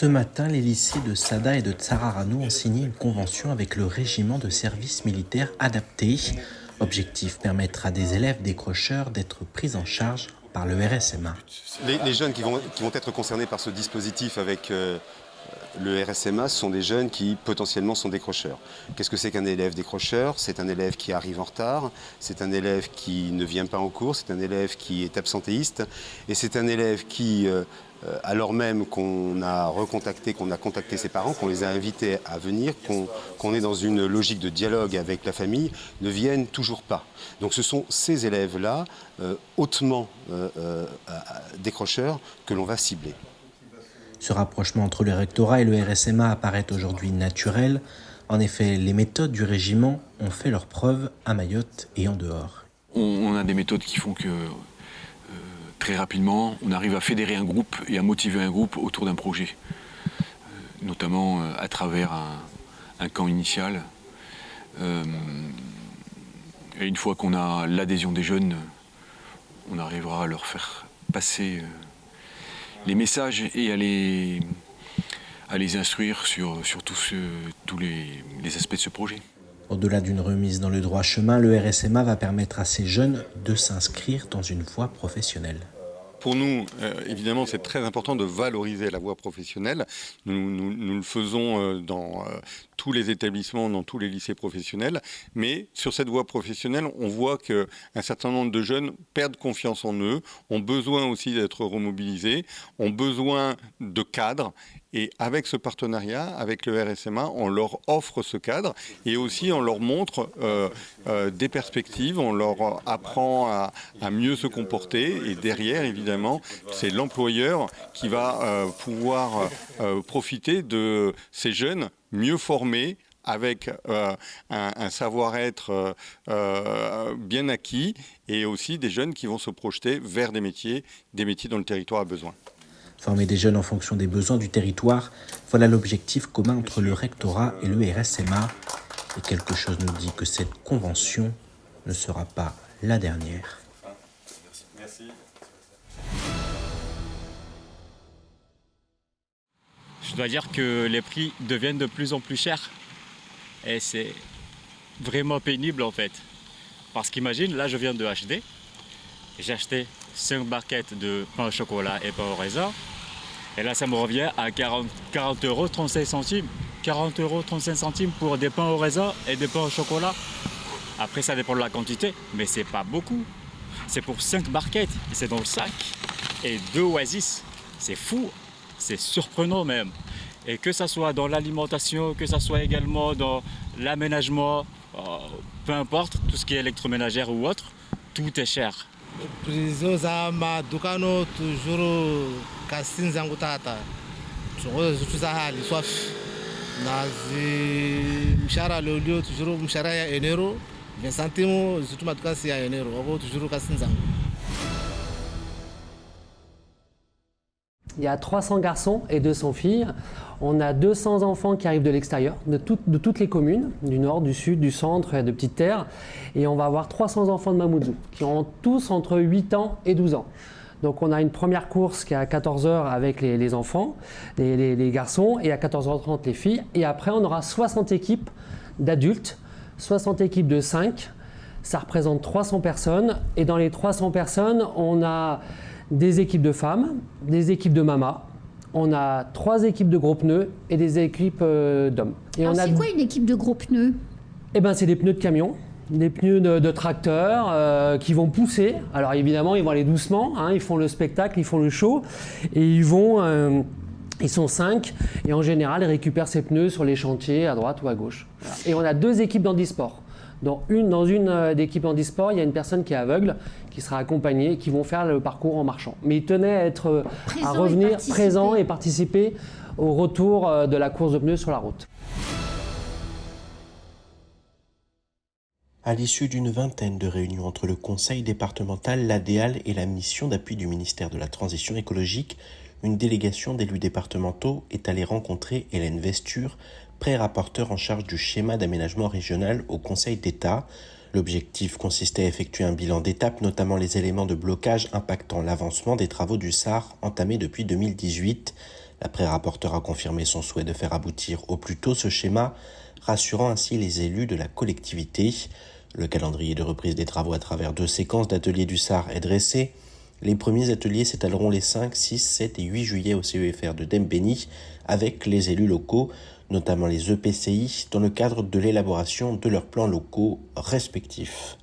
Ce matin, les lycées de Sada et de Tsararano ont signé une convention avec le régiment de service militaire adapté. Objectif, permettre à des élèves décrocheurs d'être pris en charge par le RSMA. Les jeunes qui vont être concernés par ce dispositif avec le RSMA sont des jeunes qui potentiellement sont décrocheurs. Qu'est-ce que c'est qu'un élève décrocheur? C'est un élève qui arrive en retard, c'est un élève qui ne vient pas en cours, c'est un élève qui est absentéiste et c'est un élève qui, alors même qu'on a contacté ses parents, qu'on les a invités à venir, qu'on est dans une logique de dialogue avec la famille, ne viennent toujours pas. Donc ce sont ces élèves-là, hautement décrocheurs, que l'on va cibler. Ce rapprochement entre le rectorat et le RSMA apparaît aujourd'hui naturel. En effet, les méthodes du régiment ont fait leurs preuves à Mayotte et en dehors. On a des méthodes qui font que très rapidement, on arrive à fédérer un groupe et à motiver un groupe autour d'un projet, notamment à travers un camp initial. Et une fois qu'on a l'adhésion des jeunes, on arrivera à leur faire passer les messages et à les instruire sur tous les aspects de ce projet. Au-delà d'une remise dans le droit chemin, le RSMA va permettre à ces jeunes de s'inscrire dans une voie professionnelle. Pour nous, évidemment, c'est très important de valoriser la voie professionnelle. Nous le faisons dans tous les établissements, dans tous les lycées professionnels. Mais sur cette voie professionnelle, on voit qu'un certain nombre de jeunes perdent confiance en eux, ont besoin aussi d'être remobilisés, ont besoin de cadres. Et avec ce partenariat, avec le RSMA, on leur offre ce cadre et aussi on leur montre des perspectives, on leur apprend à mieux se comporter. Et derrière, évidemment, c'est l'employeur qui va pouvoir profiter de ces jeunes mieux formés, avec un savoir-être bien acquis et aussi des jeunes qui vont se projeter vers des métiers dont le territoire a besoin. Former des jeunes en fonction des besoins du territoire, voilà l'objectif commun entre le rectorat et le RSMA. Et quelque chose nous dit que cette convention ne sera pas la dernière. Merci. Je dois dire que les prix deviennent de plus en plus chers. Et c'est vraiment pénible en fait. Parce qu'imagine, là je viens de acheter. J'ai acheté 5 barquettes de pain au chocolat et pain au raisin. Et là, ça me revient à 40 € 35 centimes. 40 € 35 centimes pour des pains au raisin et des pains au chocolat. Après, ça dépend de la quantité, mais c'est pas beaucoup. C'est pour 5 barquettes, et c'est dans le sac. Et 2 Oasis, c'est fou, c'est surprenant même. Et que ça soit dans l'alimentation, que ça soit également dans l'aménagement, peu importe, tout ce qui est électroménagère ou autre, tout est cher. Prizoza madukano toujours kasinzangu tata. Tuza hali swaf. Nazi mshara lolio toujours mshara ya enero. 20 centimes zutu madukasi ya enero. Wabo toujours kasinzangu. Il y a 300 garçons et 200 filles. On a 200 enfants qui arrivent de l'extérieur, de toutes les communes, du nord, du sud, du centre, de Petite Terre. Et on va avoir 300 enfants de Mamoudzou, qui ont tous entre 8 ans et 12 ans. Donc on a une première course qui est à 14h avec les enfants, les garçons, et à 14h30 les filles. Et après, on aura 60 équipes d'adultes, 60 équipes de 5. Ça représente 300 personnes. Et dans les 300 personnes, on a des équipes de femmes, des équipes de mamas, on a 3 équipes de gros pneus et des équipes d'hommes. Alors c'est quoi une équipe de gros pneus? Eh ben, c'est des pneus de camion, des pneus de tracteur qui vont pousser. Alors évidemment, ils vont aller doucement, hein, ils font le spectacle, ils font le show et ils sont 5 et en général, ils récupèrent ces pneus sur les chantiers à droite ou à gauche. Voilà. Et on a 2 équipes d'handisport. Dans une équipe handisport, il y a une personne qui est aveugle, qui sera accompagnée, qui vont faire le parcours en marchant. Mais il tenait à revenir présent et participer au retour de la course de pneus sur la route. À l'issue d'une vingtaine de réunions entre le conseil départemental, l'ADEAL et la mission d'appui du ministère de la Transition écologique, une délégation d'élus départementaux est allée rencontrer Hélène Vesture, pré-rapporteur en charge du schéma d'aménagement régional au Conseil d'État. L'objectif consistait à effectuer un bilan d'étape, notamment les éléments de blocage impactant l'avancement des travaux du SAR entamés depuis 2018. La pré-rapporteure a confirmé son souhait de faire aboutir au plus tôt ce schéma, rassurant ainsi les élus de la collectivité. Le calendrier de reprise des travaux à travers 2 séquences d'ateliers du SAR est dressé. Les premiers ateliers s'étaleront les 5, 6, 7 et 8 juillet au CEFR de Dembéni avec les élus locaux, notamment les EPCI, dans le cadre de l'élaboration de leurs plans locaux respectifs.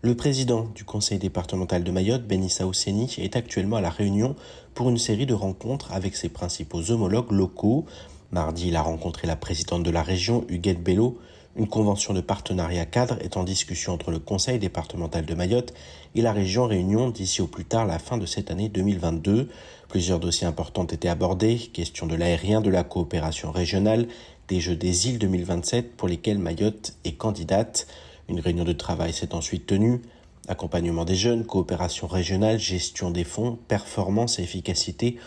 Le président du conseil départemental de Mayotte, Benissa Ousseni, est actuellement à La Réunion pour une série de rencontres avec ses principaux homologues locaux. Mardi, il a rencontré la présidente de la région, Huguette Bello. Une convention de partenariat cadre est en discussion entre le conseil départemental de Mayotte et la région Réunion d'ici au plus tard la fin de cette année 2022. Plusieurs dossiers importants ont été abordés, question de l'aérien, de la coopération régionale, des Jeux des îles 2027 pour lesquels Mayotte est candidate. Une réunion de travail s'est ensuite tenue. Accompagnement des jeunes, coopération régionale, gestion des fonds, performance et efficacité,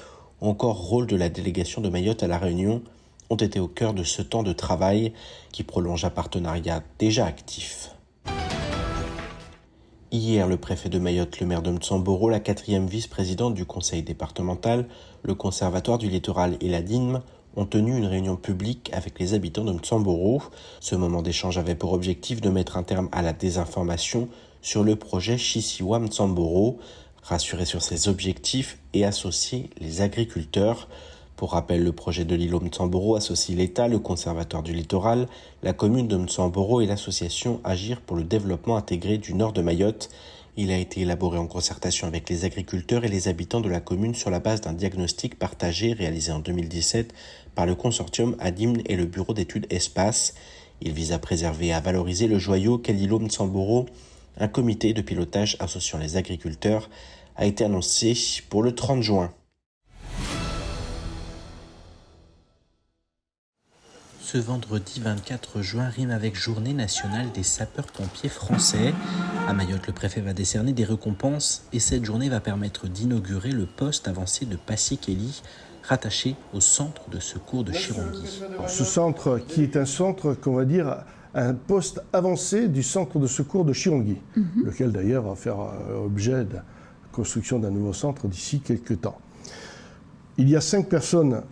ou encore rôle de la délégation de Mayotte à la Réunion ont été au cœur de ce temps de travail qui prolonge un partenariat déjà actif. Hier, le préfet de Mayotte, le maire de Mtsamboro, la 4e vice-présidente du conseil départemental, le conservatoire du littoral et la DINM ont tenu une réunion publique avec les habitants de Mtsamboro. Ce moment d'échange avait pour objectif de mettre un terme à la désinformation sur le projet Chisiwa Mtsamboro, rassurer sur ses objectifs et associer les agriculteurs. Pour rappel, le projet de l'îlot Mtsamboro associe l'État, le conservatoire du littoral, la commune de Mtsamboro et l'association Agir pour le développement intégré du nord de Mayotte. Il a été élaboré en concertation avec les agriculteurs et les habitants de la commune sur la base d'un diagnostic partagé réalisé en 2017 par le consortium ADIM et le bureau d'études Espace. Il vise à préserver et à valoriser le joyau qu'est l'îlot Mtsamboro. Un comité de pilotage associant les agriculteurs a été annoncé pour le 30 juin. Ce vendredi 24 juin rime avec Journée nationale des sapeurs-pompiers français. À Mayotte, le préfet va décerner des récompenses et cette journée va permettre d'inaugurer le poste avancé de Passy-Kelly, rattaché au centre de secours de Chirongui. Ce centre qui est un centre, qu'on va dire, un poste avancé du centre de secours de Chirongui, lequel d'ailleurs va faire objet de construction d'un nouveau centre d'ici quelques temps. Il y a 5 personnes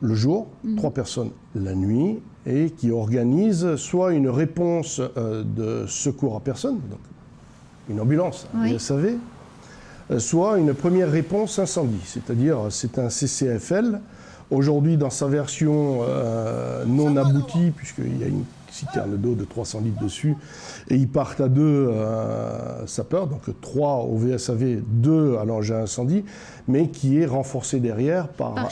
le jour, 3 personnes la nuit, et qui organisent soit une réponse de secours à personne, donc une ambulance, oui. SAV, soit une première réponse incendie, c'est-à-dire c'est un CCFL, aujourd'hui dans sa version non aboutie, puisqu'il y a une citerne d'eau de 300 litres dessus, et ils partent à 2 sapeurs, donc 3 au VSAV, 2 à l'engin incendie, mais qui est renforcé derrière par un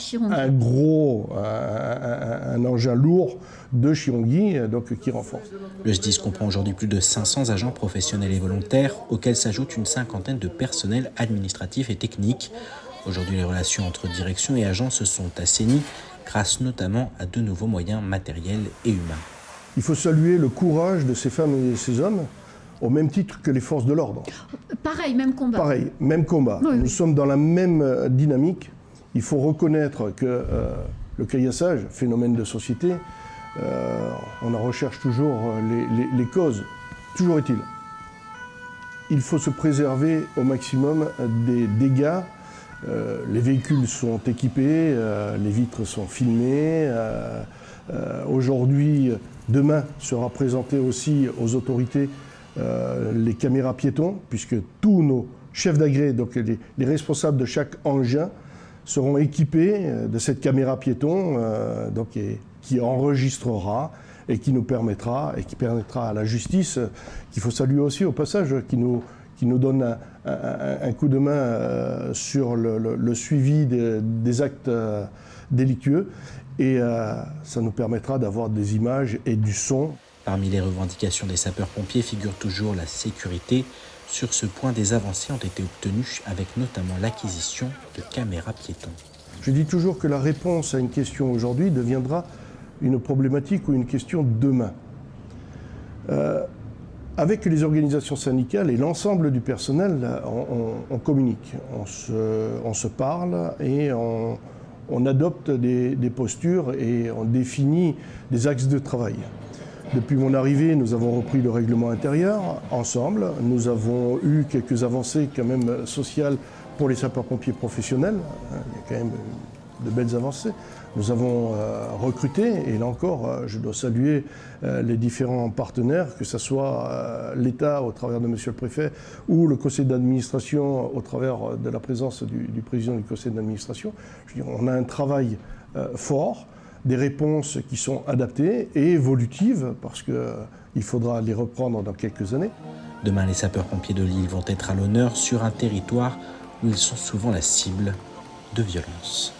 engin lourd de Chirongui, donc qui renforce. Le SDIS comprend aujourd'hui plus de 500 agents professionnels et volontaires, auxquels s'ajoute une 50aine de personnels administratifs et techniques. Aujourd'hui, les relations entre direction et agents se sont assainies, grâce notamment à de nouveaux moyens matériels et humains. Il faut saluer le courage de ces femmes et ces hommes, au même titre que les forces de l'ordre. Pareil, même combat. Pareil, même combat. Oui, Nous sommes dans la même dynamique. Il faut reconnaître que le caillassage, phénomène de société, on en recherche toujours les causes. Toujours est-il. Il faut se préserver au maximum des dégâts. Les véhicules sont équipés, les vitres sont filmées. Aujourd'hui, demain sera présenté aussi aux autorités les caméras piétons, puisque tous nos chefs d'agré, donc les responsables de chaque engin, seront équipés de cette caméra piéton qui enregistrera et qui nous permettra, et qui permettra à la justice, qu'il faut saluer aussi au passage, qui nous donne un coup de main sur le suivi des actes délictueux. Et ça nous permettra d'avoir des images et du son. Parmi les revendications des sapeurs-pompiers figure toujours la sécurité. Sur ce point, des avancées ont été obtenues avec notamment l'acquisition de caméras piétons. Je dis toujours que la réponse à une question aujourd'hui deviendra une problématique ou une question demain. Avec les organisations syndicales et l'ensemble du personnel, on communique, on se parle et on adopte des postures et on définit des axes de travail. Depuis mon arrivée, nous avons repris le règlement intérieur ensemble. Nous avons eu quelques avancées quand même sociales Pour les sapeurs-pompiers professionnels, il y a quand même de belles avancées. Nous avons recruté, et là encore, je dois saluer les différents partenaires, que ce soit l'État au travers de Monsieur le Préfet ou le conseil d'administration au travers de la présence du président du conseil d'administration. On a un travail fort, des réponses qui sont adaptées et évolutives, parce qu'il faudra les reprendre dans quelques années. Demain, les sapeurs-pompiers de Lille vont être à l'honneur sur un territoire où ils sont souvent la cible de violences.